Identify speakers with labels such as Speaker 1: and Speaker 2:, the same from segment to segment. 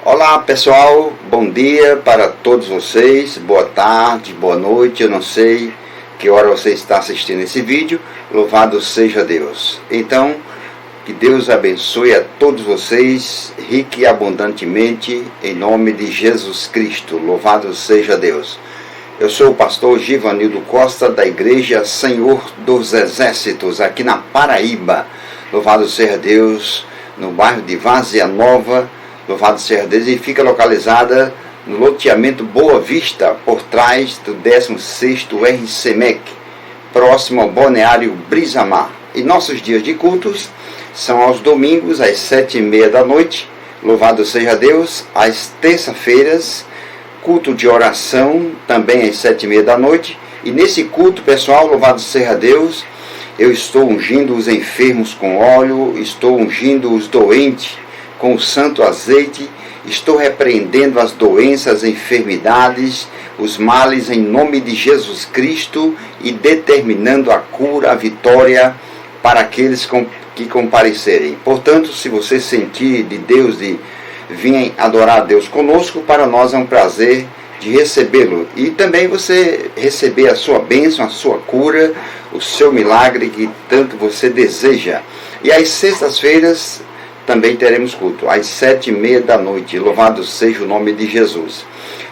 Speaker 1: Olá pessoal, bom dia para todos vocês, boa tarde, boa noite, eu não sei que hora você está assistindo esse vídeo, louvado seja Deus. Então, que Deus abençoe a todos vocês, rique e abundantemente, em nome de Jesus Cristo, louvado seja Deus. Eu sou o pastor Givanildo Costa, da Igreja Senhor dos Exércitos, aqui na Paraíba, louvado seja Deus, no bairro de Várzea Nova, louvado seja Deus, e fica localizada no loteamento Boa Vista, por trás do 16º RCMEC, próximo ao Balneário Brisamar. E nossos dias de cultos são aos domingos, às 7h30 da noite, louvado seja Deus, às terça-feiras, culto de oração, também às 7h30 da noite. E nesse culto, pessoal, louvado seja Deus, eu estou ungindo os enfermos com óleo, estou ungindo os doentes com o santo azeite, estou repreendendo as doenças, enfermidades, os males em nome de Jesus Cristo e determinando a cura, a vitória para aqueles que comparecerem. Portanto, se você sentir de Deus, de vir adorar a Deus conosco, para nós é um prazer de recebê-lo. E também você receber a sua bênção, a sua cura, o seu milagre que tanto você deseja. E às sextas-feiras também teremos culto, às 7h30 da noite. Louvado seja o nome de Jesus.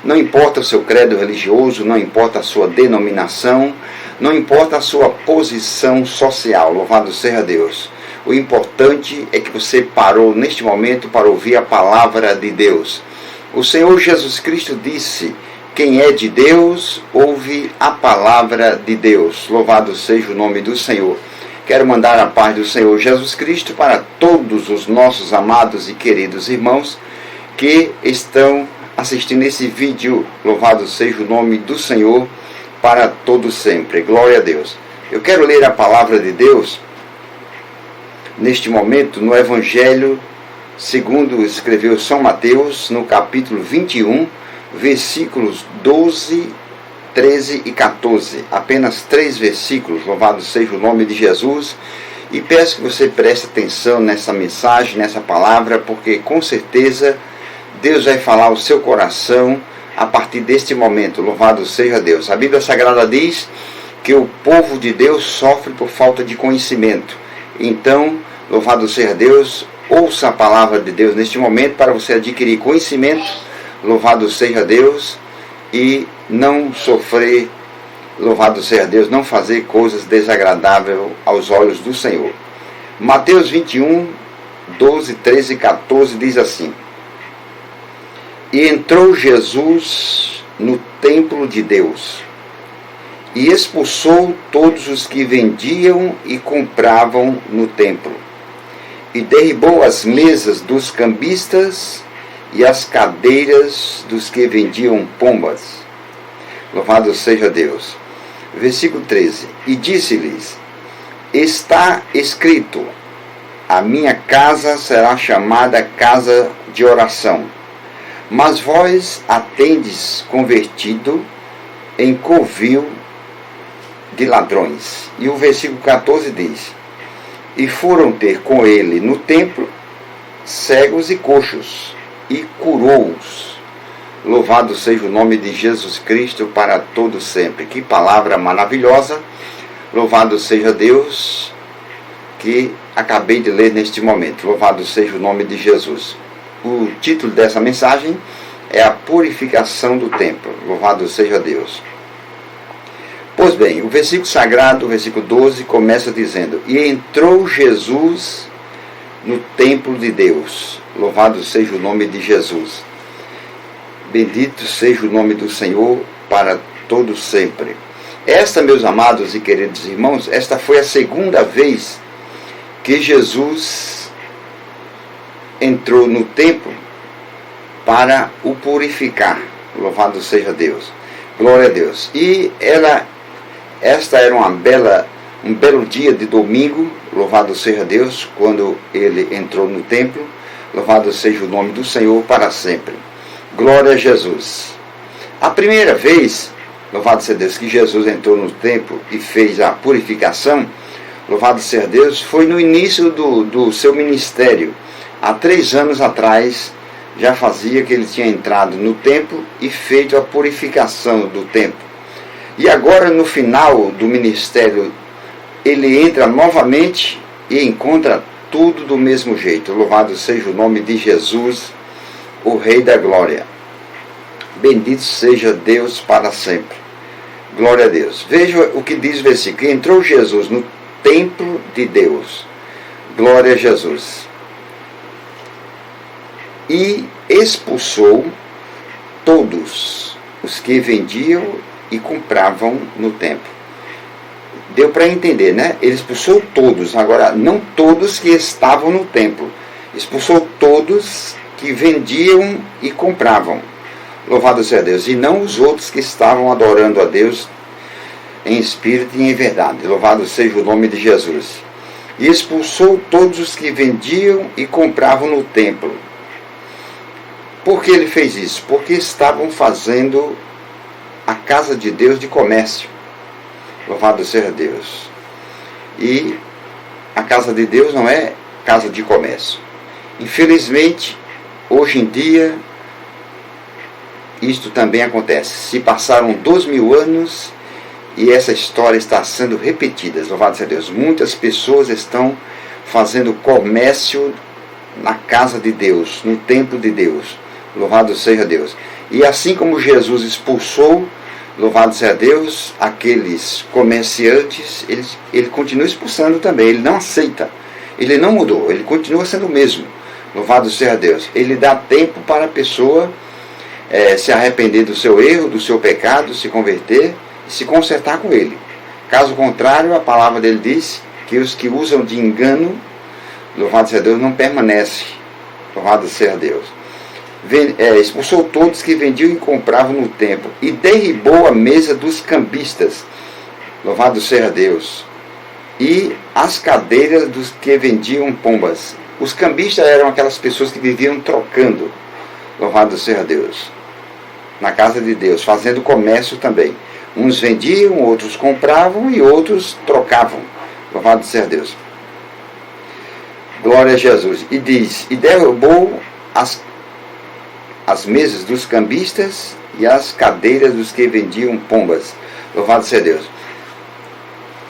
Speaker 1: Não importa o seu credo religioso, não importa a sua denominação, não importa a sua posição social, louvado seja Deus. O importante é que você parou neste momento para ouvir a palavra de Deus. O Senhor Jesus Cristo disse: quem é de Deus, ouve a palavra de Deus. Louvado seja o nome do Senhor. Quero mandar a paz do Senhor Jesus Cristo para todos os nossos amados e queridos irmãos que estão assistindo esse vídeo. Louvado seja o nome do Senhor para todos sempre. Glória a Deus. Eu quero ler a palavra de Deus neste momento no Evangelho segundo escreveu São Mateus, no capítulo 21, versículos 12, 13 e 14. Apenas 3 versículos, louvado seja o nome de Jesus. E peço que você preste atenção nessa mensagem, nessa palavra, porque com certeza Deus vai falar ao seu coração a partir deste momento. Louvado seja Deus. A Bíblia Sagrada diz que o povo de Deus sofre por falta de conhecimento. Então, louvado seja Deus, ouça a palavra de Deus neste momento para você adquirir conhecimento. Louvado seja Deus. E não sofrer, louvado seja Deus, não fazer coisas desagradáveis aos olhos do Senhor. Mateus 21, 12, 13 e 14 diz assim: E entrou Jesus no templo de Deus, e expulsou todos os que vendiam e compravam no templo, e derribou as mesas dos cambistas e as cadeiras dos que vendiam pombas. Louvado seja Deus. Versículo 13. E disse-lhes: está escrito, a minha casa será chamada casa de oração, mas vós a tendes convertido em covil de ladrões. E o versículo 14 diz: e foram ter com ele no templo cegos e coxos, e curou-os. Louvado seja o nome de Jesus Cristo para todo sempre. Que palavra maravilhosa. Louvado seja Deus, que acabei de ler neste momento. Louvado seja o nome de Jesus. O título dessa mensagem é a purificação do templo. Louvado seja Deus. Pois bem, o versículo sagrado, o versículo 12, começa dizendo: e entrou Jesus no templo de Deus. Louvado seja o nome de Jesus. Bendito seja o nome do Senhor para todo sempre. Esta, meus amados e queridos irmãos, esta foi a segunda vez que Jesus entrou no templo para o purificar. Louvado seja Deus. Glória a Deus. E esta era um belo dia de domingo. Louvado seja Deus, quando ele entrou no templo. Louvado seja o nome do Senhor para sempre. Glória a Jesus. A primeira vez, louvado seja Deus, que Jesus entrou no templo e fez a purificação, louvado seja Deus, foi no início do seu ministério, há 3 anos atrás, já fazia que ele tinha entrado no templo e feito a purificação do templo. E agora, no final do ministério, ele entra novamente e encontra tudo do mesmo jeito. Louvado seja o nome de Jesus, o Rei da Glória. Bendito seja Deus para sempre. Glória a Deus. Veja o que diz o versículo. Entrou Jesus no templo de Deus. Glória a Jesus. E expulsou todos os que vendiam e compravam no templo. Deu para entender, né? Ele expulsou todos. Agora, não todos que estavam no templo. Expulsou todos que vendiam e compravam. Louvado seja Deus. E não os outros que estavam adorando a Deus em espírito e em verdade. Louvado seja o nome de Jesus. E expulsou todos os que vendiam e compravam no templo. Por que ele fez isso? Porque estavam fazendo a casa de Deus de comércio. Louvado seja Deus. E a casa de Deus não é casa de comércio. Infelizmente, hoje em dia, isto também acontece. Se passaram 2000 anos e essa história está sendo repetida. Louvado seja Deus. Muitas pessoas estão fazendo comércio na casa de Deus, no templo de Deus. Louvado seja Deus. E assim como Jesus expulsou, louvado seja Deus, aqueles comerciantes, ele continua expulsando também. Ele não aceita. Ele não mudou. Ele continua sendo o mesmo. Louvado seja Deus. Ele dá tempo para a pessoa se arrepender do seu erro, do seu pecado, se converter e se consertar com ele. Caso contrário, a palavra dele diz que os que usam de engano, louvado seja Deus, não permanecem. Louvado seja Deus. Expulsou todos que vendiam e compravam no templo e derribou a mesa dos cambistas. Louvado seja Deus. E as cadeiras dos que vendiam pombas. Os cambistas eram aquelas pessoas que viviam trocando. Louvado seja Deus. Na casa de Deus, fazendo comércio também. Uns vendiam, outros compravam e outros trocavam. Louvado seja Deus. Glória a Jesus. E diz, e derrubou as mesas dos cambistas e as cadeiras dos que vendiam pombas. Louvado seja Deus.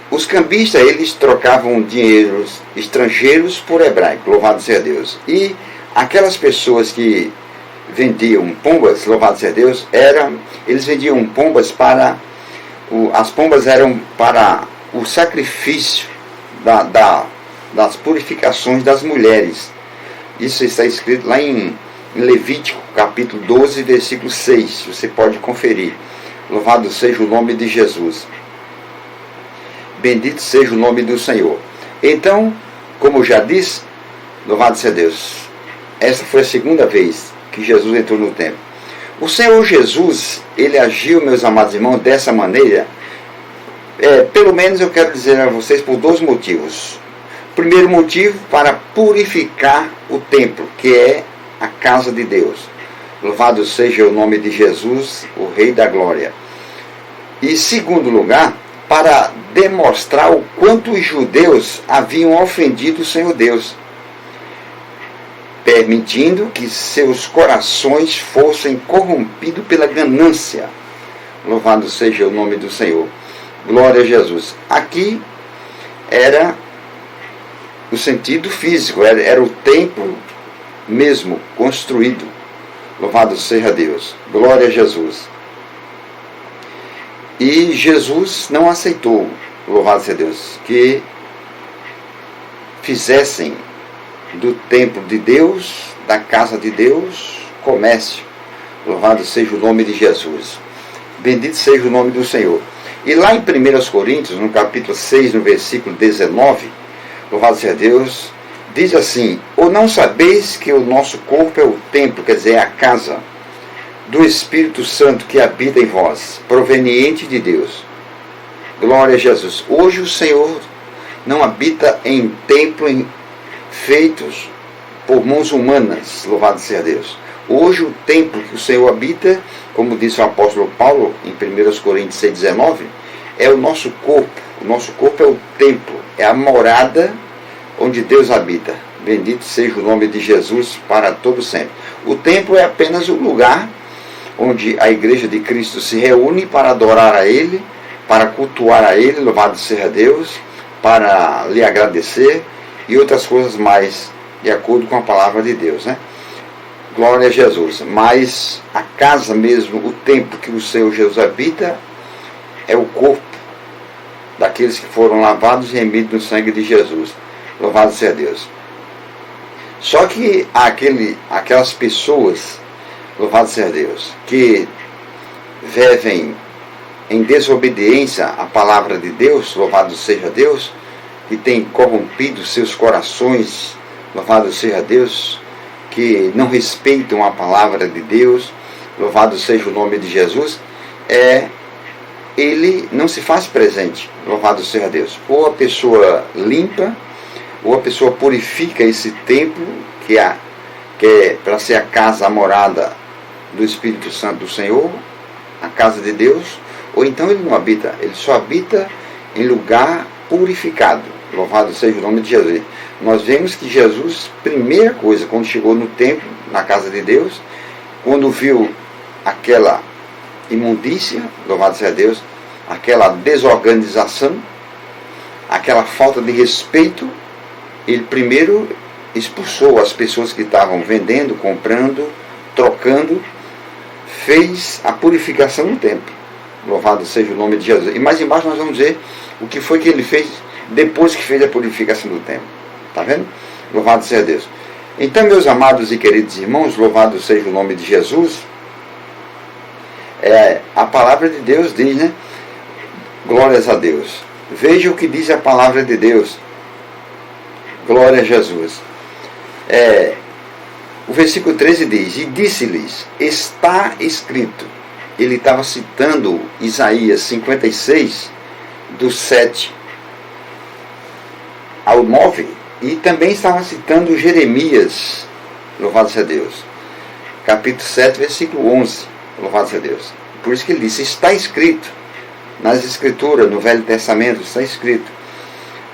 Speaker 1: Os cambistas, eles trocavam dinheiros estrangeiros por hebraico. Louvado seja Deus. E aquelas pessoas que vendiam pombas, louvado seja Deus, eles vendiam pombas para... as pombas eram para o sacrifício das purificações das mulheres. Isso está escrito lá em Levítico, capítulo 12, versículo 6. Você pode conferir. Louvado seja o nome de Jesus. Bendito seja o nome do Senhor. Então, como eu já disse, louvado seja Deus, essa foi a segunda vez que Jesus entrou no templo. O Senhor Jesus, ele agiu, meus amados irmãos, dessa maneira, pelo menos eu quero dizer a vocês por dois motivos. Primeiro motivo, para purificar o templo, que é a casa de Deus. Louvado seja o nome de Jesus, o Rei da Glória. E segundo lugar, para demonstrar o quanto os judeus haviam ofendido o Senhor Deus, permitindo que seus corações fossem corrompidos pela ganância. Louvado seja o nome do Senhor. Glória a Jesus. Aqui era o sentido físico, era o templo mesmo construído. Louvado seja Deus. Glória a Jesus. E Jesus não aceitou, louvado seja Deus, que fizessem do templo de Deus, da casa de Deus, comércio. Louvado seja o nome de Jesus. Bendito seja o nome do Senhor. E lá em 1 Coríntios, no capítulo 6, no versículo 19, louvado seja Deus, diz assim: ou não sabeis que o nosso corpo é o templo, quer dizer, é a casa do Espírito Santo que habita em vós, proveniente de Deus. Glória a Jesus. Hoje o Senhor não habita em templo feitos por mãos humanas, louvado seja Deus. Hoje o templo que o Senhor habita, como disse o apóstolo Paulo em 1 Coríntios 6,19, é o nosso corpo. O nosso corpo é o templo, é a morada onde Deus habita. Bendito seja o nome de Jesus para todo sempre. O templo é apenas o lugar onde a igreja de Cristo se reúne para adorar a Ele, para cultuar a Ele, louvado seja Deus, para lhe agradecer e outras coisas mais, de acordo com a palavra de Deus, né? Glória a Jesus. Mas a casa mesmo, o templo que o Senhor Jesus habita, é o corpo daqueles que foram lavados e remidos no sangue de Jesus. Louvado seja Deus. Só que aquelas pessoas, louvado seja Deus, que vivem em desobediência à palavra de Deus, louvado seja Deus, que tem corrompido seus corações, louvado seja Deus, que não respeitam a palavra de Deus, louvado seja o nome de Jesus, ele não se faz presente, louvado seja Deus. Ou a pessoa limpa, ou a pessoa purifica esse templo, que é para ser a casa, a morada do Espírito Santo do Senhor, a casa de Deus, ou então ele não habita, ele só habita em lugar purificado, louvado seja o nome de Jesus. Nós vemos que Jesus, primeira coisa, quando chegou no templo, na casa de Deus, quando viu aquela imundícia, louvado seja Deus, aquela desorganização, aquela falta de respeito, ele primeiro expulsou as pessoas que estavam vendendo, comprando, trocando, fez a purificação no templo. Louvado seja o nome de Jesus. E mais embaixo nós vamos ver o que foi que ele fez depois que fez a purificação do templo. Está vendo? Louvado seja Deus. Então, meus amados e queridos irmãos, louvado seja o nome de Jesus. A palavra de Deus diz, né? Glórias a Deus. Veja o que diz a palavra de Deus. Glória a Jesus. O versículo 13 diz: e disse-lhes, está escrito. Ele estava citando Isaías 56, do 7 ao 9, e também estava citando Jeremias, louvado seja Deus, capítulo 7, versículo 11, louvado seja Deus. Por isso que ele disse, está escrito, nas escrituras, no Velho Testamento, está escrito,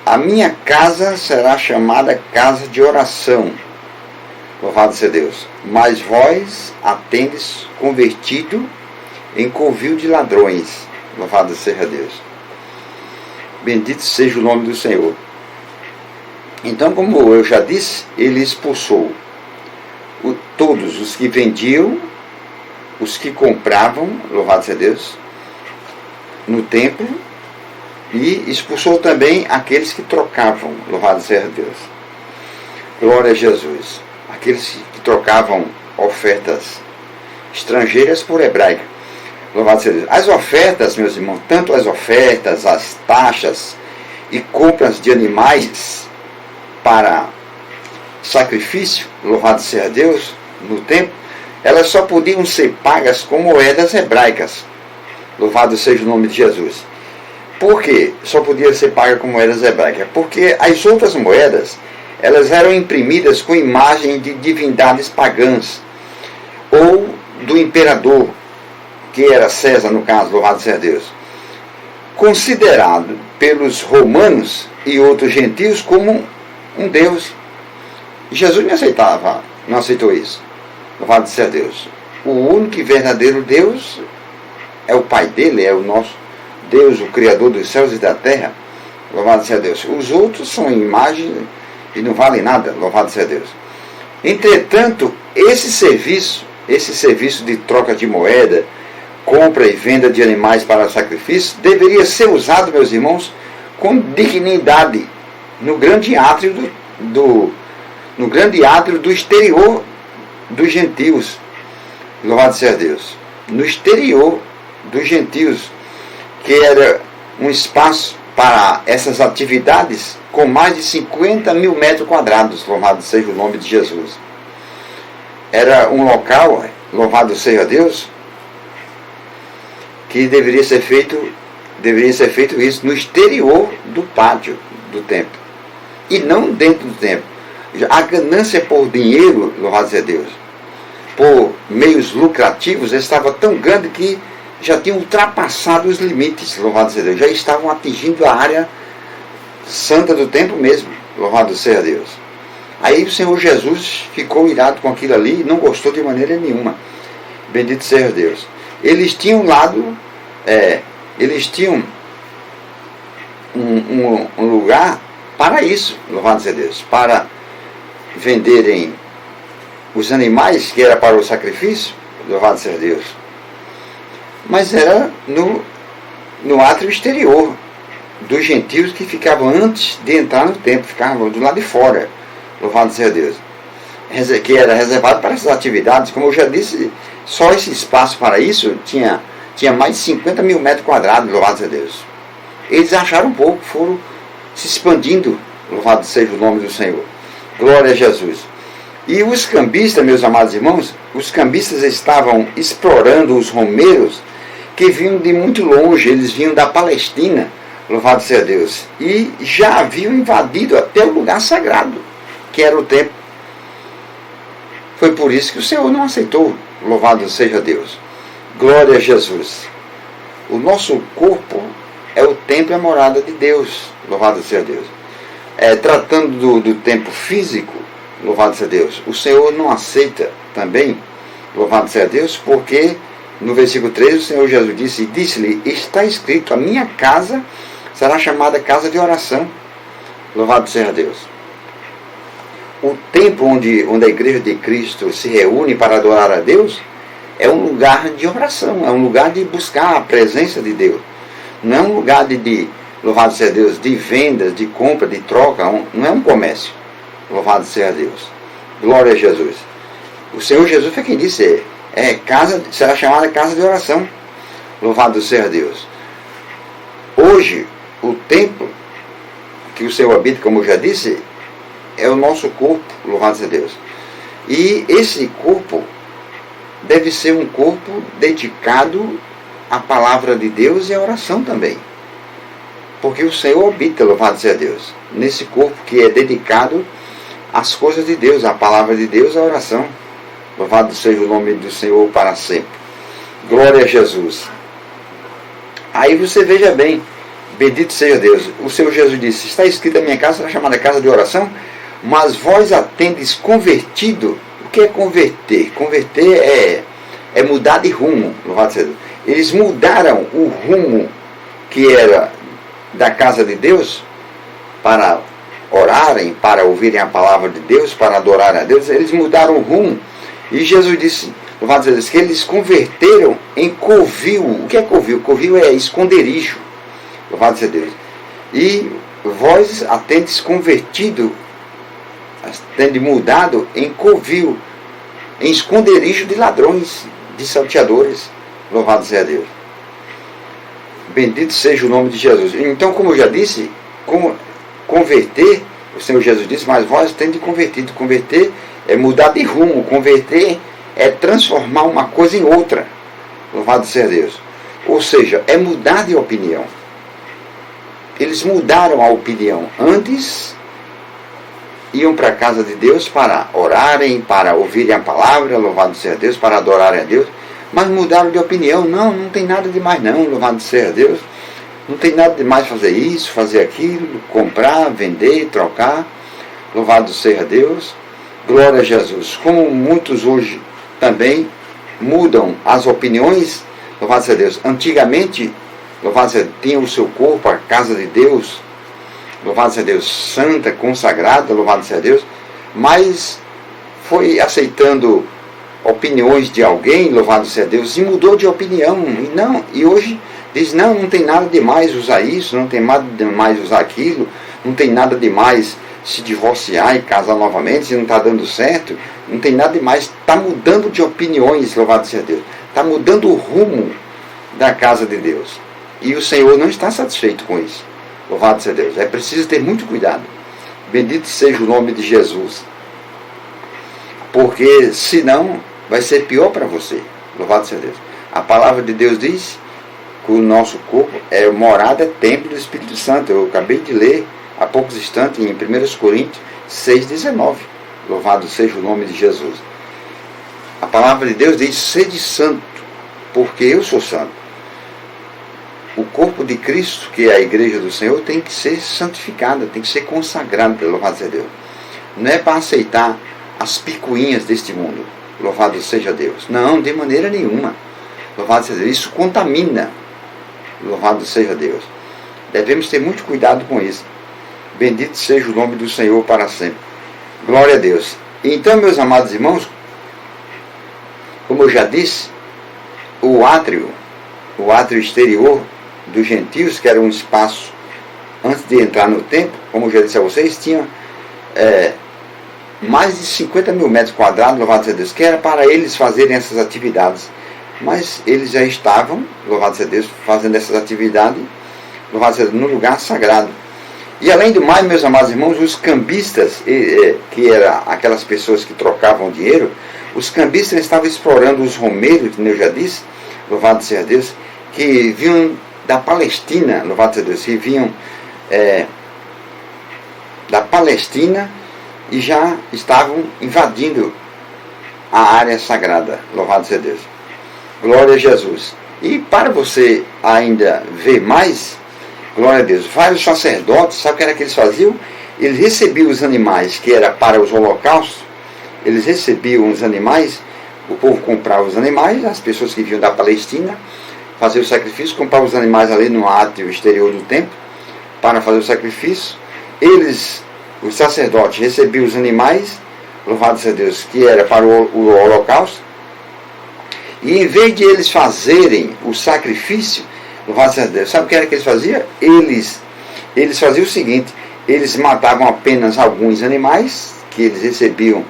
Speaker 1: a minha casa será chamada casa de oração, louvado seja Deus, mas vós a tendes convertido em covil de ladrões, louvado seja Deus. Bendito seja o nome do Senhor. Então, como eu já disse, ele expulsou todos os que vendiam, os que compravam, louvado seja Deus, no templo, e expulsou também aqueles que trocavam, louvado seja Deus. Glória a Jesus. Aqueles que trocavam ofertas estrangeiras por hebraica. Louvado seja Deus. As ofertas, meus irmãos, tanto as ofertas, as taxas e compras de animais para sacrifício, louvado seja Deus, no templo, elas só podiam ser pagas com moedas hebraicas. Louvado seja o nome de Jesus. Por que só podia ser paga com moedas hebraicas? Porque as outras moedas, elas eram imprimidas com imagem de divindades pagãs, ou do imperador, que era César, no caso, louvado seja Deus, considerado pelos romanos e outros gentios como um Deus. Jesus não aceitou isso. Louvado seja Deus. O único e verdadeiro Deus é o Pai dele, é o nosso Deus, o Criador dos céus e da terra. Louvado seja Deus. Os outros são imagens e não valem nada. Louvado seja Deus. Entretanto, esse serviço de troca de moeda, compra e venda de animais para sacrifício, deveria ser usado, meus irmãos, com dignidade no grande átrio do exterior dos gentios. Louvado seja Deus. No exterior dos gentios, que era um espaço para essas atividades com mais de 50 mil metros quadrados, louvado seja o nome de Jesus. Era um local, louvado seja Deus, que deveria ser feito isso no exterior do pátio do templo, e não dentro do templo. A ganância por dinheiro, louvado seja Deus, por meios lucrativos, estava tão grande que já tinham ultrapassado os limites, louvado seja Deus, já estavam atingindo a área santa do templo mesmo, louvado seja Deus. Aí o Senhor Jesus ficou irado com aquilo ali e não gostou de maneira nenhuma. Bendito seja Deus. Eles tinham eles tinham um lugar para isso, louvado seja Deus, para venderem os animais, que era para o sacrifício, louvado seja Deus. Mas era no átrio exterior dos gentios que ficavam antes de entrar no templo, ficavam do lado de fora, louvado seja Deus, que era reservado para essas atividades. Como eu já disse, só esse espaço para isso tinha mais de 50 mil metros quadrados, louvado seja Deus. Eles acharam pouco, foram se expandindo, louvado seja o nome do Senhor. Glória a Jesus. E os cambistas, meus amados irmãos, os cambistas estavam explorando os romeiros que vinham de muito longe, eles vinham da Palestina, louvado seja Deus, e já haviam invadido até o lugar sagrado, que era o templo. Foi por isso que o Senhor não aceitou, louvado seja Deus. Glória a Jesus. O nosso corpo é o templo e a morada de Deus, louvado seja Deus. Tratando do templo físico, louvado seja Deus, o Senhor não aceita também, louvado seja Deus, porque no versículo 3 o Senhor Jesus disse-lhe, está escrito, a minha casa será chamada casa de oração, louvado seja Deus. O templo onde a igreja de Cristo se reúne para adorar a Deus é um lugar de oração, é um lugar de buscar a presença de Deus, não é um lugar de louvado seja Deus, de vendas, de compra, de troca, não é um comércio, louvado seja Deus. Glória a Jesus. O Senhor Jesus foi quem disse, será chamada casa de oração, louvado seja Deus. Hoje, o templo que o Senhor habita, como eu já disse, é o nosso corpo, louvado seja Deus. E esse corpo deve ser um corpo dedicado à palavra de Deus e à oração também. Porque o Senhor habita, louvado seja Deus, nesse corpo que é dedicado às coisas de Deus, à palavra de Deus e à oração. Louvado seja o nome do Senhor para sempre. Glória a Jesus. Aí você veja bem, bendito seja Deus. O Senhor Jesus disse, está escrito a minha casa, será chamada casa de oração, mas vós a tendes convertido. O que é converter? Converter é mudar de rumo, louvado seja Deus. Eles mudaram o rumo que era da casa de Deus para orarem, para ouvirem a palavra de Deus, para adorarem a Deus. Eles mudaram o rumo. E Jesus disse, louvado seja Deus, que eles converteram em covil. O que é covil? Covil é esconderijo, louvado seja Deus. E vós a tendes convertido, tende mudado em covil, em esconderijo de ladrões, de salteadores, louvado seja Deus. Bendito seja o nome de Jesus. Então, como eu já disse, converter, o Senhor Jesus disse, mas vós tende convertido. Converter é mudar de rumo, converter é transformar uma coisa em outra, louvado seja Deus. Ou seja, é mudar de opinião. Eles mudaram a opinião. Antes iam para a casa de Deus para orarem, para ouvirem a palavra, louvado seja Deus, para adorarem a Deus, mas mudaram de opinião. Não tem nada de mais não, louvado seja Deus. Não tem nada de mais fazer isso, fazer aquilo, comprar, vender, trocar, louvado seja Deus. Glória a Jesus. Como muitos hoje também mudam as opiniões, louvado seja Deus. Antigamente, louvado seja Deus, tinha o seu corpo, a casa de Deus, louvado seja Deus, santa, consagrada, louvado seja Deus, mas foi aceitando opiniões de alguém, louvado seja Deus, e mudou de opinião. E hoje diz, não tem nada de mais usar isso, não tem nada de mais usar aquilo, não tem nada de mais se divorciar e casar novamente, se não está dando certo, não tem nada de mais. Está mudando de opiniões, louvado seja Deus. Está mudando o rumo da casa de Deus. E o Senhor não está satisfeito com isso. Louvado seja Deus. É preciso ter muito cuidado. Bendito seja o nome de Jesus. Porque senão vai ser pior para você. Louvado seja Deus. A palavra de Deus diz que o nosso corpo é morada, é templo do Espírito Santo. Eu acabei de ler há poucos instantes em 1 Coríntios 6,19. Louvado seja o nome de Jesus. A palavra de Deus diz, sede santo, porque eu sou santo. O corpo de Cristo, que é a igreja do Senhor, tem que ser santificada, tem que ser consagrada, louvado seja Deus. não é para aceitar as picuinhas deste mundo. Louvado seja Deus. Não, de maneira nenhuma. Louvado seja Deus. Isso contamina. Louvado seja Deus. Devemos ter muito cuidado com isso. Bendito seja o nome do Senhor para sempre. Glória a Deus. Então, meus amados irmãos, como eu já disse, o átrio exterior dos gentios, que era um espaço antes de entrar no templo, como eu já disse a vocês, tinha mais de 50 mil metros quadrados, louvado seja Deus, que era para eles fazerem essas atividades. Mas eles já estavam, louvado seja Deus, fazendo essas atividades, louvado seja Deus, no lugar sagrado. E além do mais, meus amados irmãos, os cambistas, que eram aquelas pessoas que trocavam dinheiro, os cambistas estavam explorando os romeiros, como eu já disse, louvado seja Deus, que vinham da Palestina, louvado seja Deus, que vinham da Palestina e já estavam invadindo a área sagrada, louvado seja Deus. Glória a Jesus. E para você ainda ver mais, glória a Deus, vários sacerdotes, sabe o que era que eles faziam? Eles recebiam os animais que era para os holocaustos, eles recebiam os animais, o povo comprava os animais, as pessoas que vinham da Palestina, faziam o sacrifício, compravam os animais ali no átrio exterior do templo, para fazer o sacrifício. Eles, os sacerdotes, recebiam os animais, louvado seja Deus, que era para o holocausto, e em vez de eles fazerem o sacrifício, louvado seja Deus, sabe o que era que eles faziam? Eles faziam o seguinte: eles matavam apenas alguns animais que eles recebiam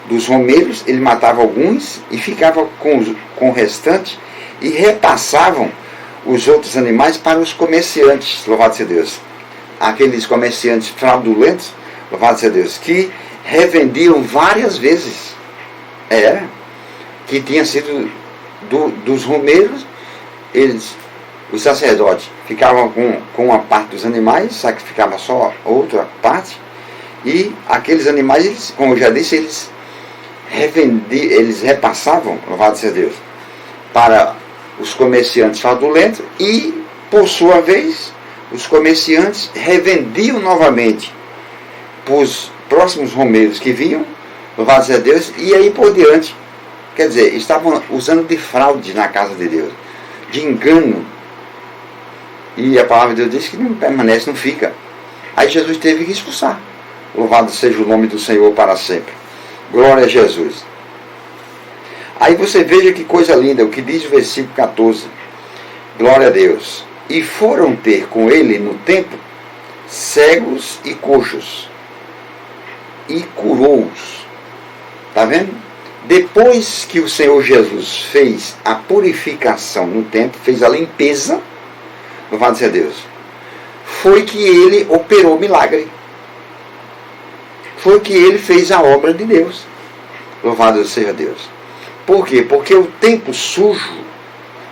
Speaker 1: dos romeiros, eles matavam alguns e ficavam com o restante e repassavam os outros animais para os comerciantes, louvado seja Deus. Aqueles comerciantes fraudulentos, louvado seja Deus, que revendiam várias vezes. Que tinha sido dos romeiros, os sacerdotes ficavam com uma parte dos animais, sacrificavam só outra parte, e aqueles animais, como eu já disse, eles repassavam, louvado seja Deus, para os comerciantes fraudulentos, e por sua vez os comerciantes revendiam novamente para os próximos romeiros que vinham, louvado seja Deus, e aí por diante. Quer dizer, estavam usando de fraude na casa de Deus, de engano. E a palavra de Deus diz que não permanece, não fica. Aí Jesus teve que expulsar. Louvado seja o nome do Senhor para sempre. Glória a Jesus. Aí você veja que coisa linda, o que diz o versículo 14. Glória a Deus. E foram ter com ele no templo cegos e coxos, e curou-os. Está vendo? Depois que o Senhor Jesus fez a purificação no templo, fez a limpeza, louvado seja Deus, foi que ele operou o milagre. Foi que ele fez a obra de Deus. Louvado seja Deus. Por quê? Porque o templo sujo,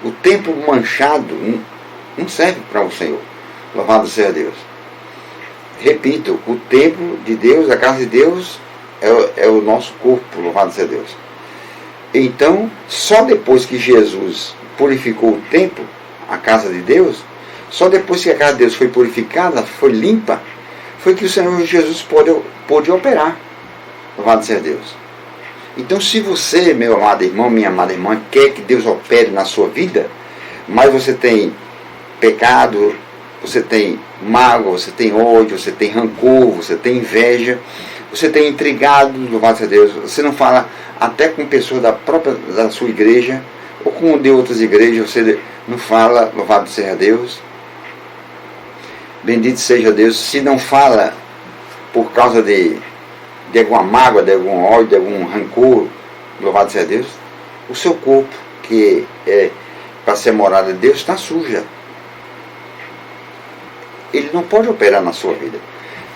Speaker 1: o templo manchado, não serve para o Senhor. Louvado seja Deus. Repito, o templo de Deus, a casa de Deus, é o nosso corpo, louvado seja Deus. Então, só depois que Jesus purificou o templo, a casa de Deus, só depois que a casa de Deus foi purificada, foi limpa, foi que o Senhor Jesus pôde operar, louvado seja Deus. Então, se você, meu amado irmão, minha amada irmã, quer que Deus opere na sua vida, mas você tem pecado, você tem mágoa, você tem ódio, você tem rancor, você tem inveja, você tem intrigado, louvado seja Deus, você não fala até com pessoas da sua igreja, ou com de outras igrejas, você não fala, louvado seja Deus, bendito seja Deus. Se não fala por causa de alguma mágoa, de algum ódio, de algum rancor, louvado seja Deus, o seu corpo, que é para ser morada de Deus, está suja. Ele não pode operar na sua vida.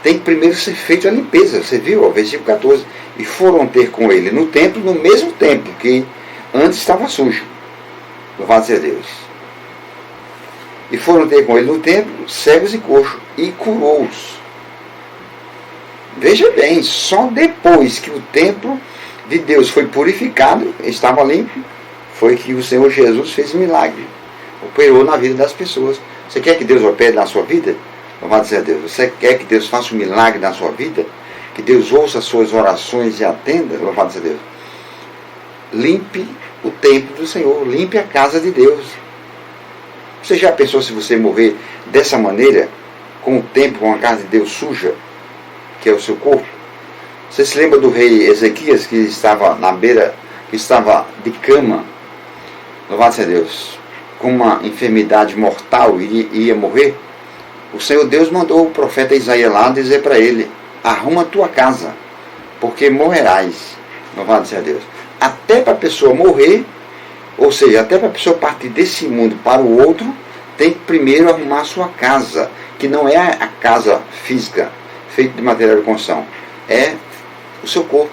Speaker 1: Tem que primeiro ser feita a limpeza. Você viu, ó, versículo 14. E foram ter com ele no templo, no mesmo templo que antes estava sujo. Louvado seja Deus. E foram ter com ele no templo cegos e coxos, e curou-os. Veja bem, só depois que o templo de Deus foi purificado, estava limpo, foi que o Senhor Jesus fez um milagre. Operou na vida das pessoas. Você quer que Deus opere na sua vida? Louvado seja Deus. Você quer que Deus faça um milagre na sua vida? que Deus ouça as suas orações e atenda, louvado seja Deus. Limpe o templo do Senhor, limpe a casa de Deus. Você já pensou se você morrer dessa maneira, com o templo, com a casa de Deus suja, que é o seu corpo? Você se lembra do rei Ezequias, que estava na beira, que estava de cama, louvado seja Deus, com uma enfermidade mortal e ia morrer? O Senhor Deus mandou o profeta Isaías lá dizer para ele: arruma a tua casa, porque morrerás, louvado seja Deus. Até para a pessoa morrer, ou seja, até para a pessoa partir desse mundo para o outro, tem que primeiro arrumar a sua casa, que não é a casa física, feita de material de construção, é o seu corpo.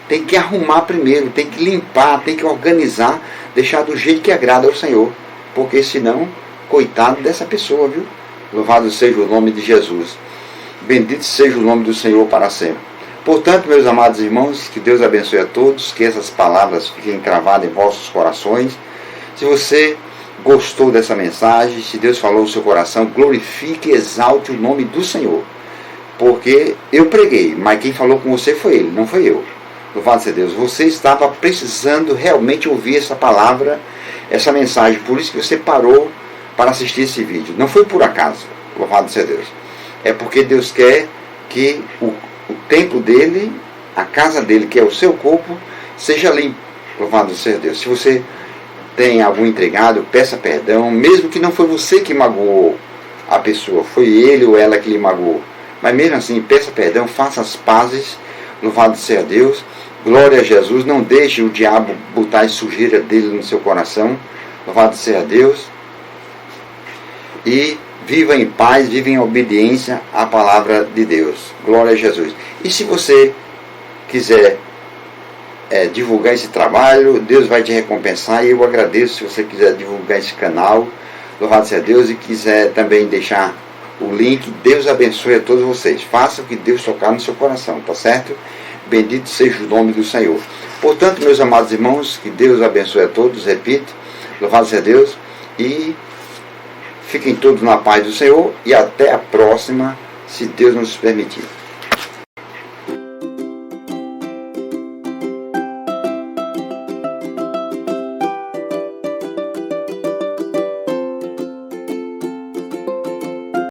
Speaker 1: Tem que arrumar primeiro, tem que limpar, tem que organizar, deixar do jeito que agrada ao Senhor, porque senão, coitado dessa pessoa, viu? Louvado seja o nome de Jesus. Bendito seja o nome do Senhor para sempre. Portanto, meus amados irmãos, que Deus abençoe a todos, que essas palavras fiquem cravadas em vossos corações. Se você gostou dessa mensagem, se Deus falou no seu coração, glorifique e exalte o nome do Senhor. Porque eu preguei, mas quem falou com você foi Ele, não foi eu. Louvado seja Deus. Você estava precisando realmente ouvir essa palavra, essa mensagem. Por isso que você parou para assistir esse vídeo. Não foi por acaso. Louvado seja Deus. É porque Deus quer que o templo dele, a casa dele, que é o seu corpo, seja limpo. Louvado seja Deus. Se você tem algum entregado, peça perdão, mesmo que não foi você que magoou a pessoa, foi ele ou ela que lhe magoou. Mas mesmo assim, peça perdão, faça as pazes. Louvado seja Deus. Glória a Jesus. Não deixe o diabo botar a sujeira dele no seu coração. Louvado seja Deus. E viva em paz, viva em obediência à palavra de Deus. Glória a Jesus. E se você quiser divulgar esse trabalho, Deus vai te recompensar, e eu agradeço se você quiser divulgar esse canal. Louvado seja Deus. E quiser também deixar o link. Deus abençoe a todos vocês. Faça o que Deus tocar no seu coração, tá certo? Bendito seja o nome do Senhor. Portanto, meus amados irmãos, que Deus abençoe a todos. Repito, louvado seja Deus. E fiquem todos na paz do Senhor. E até a próxima, se Deus nos permitir.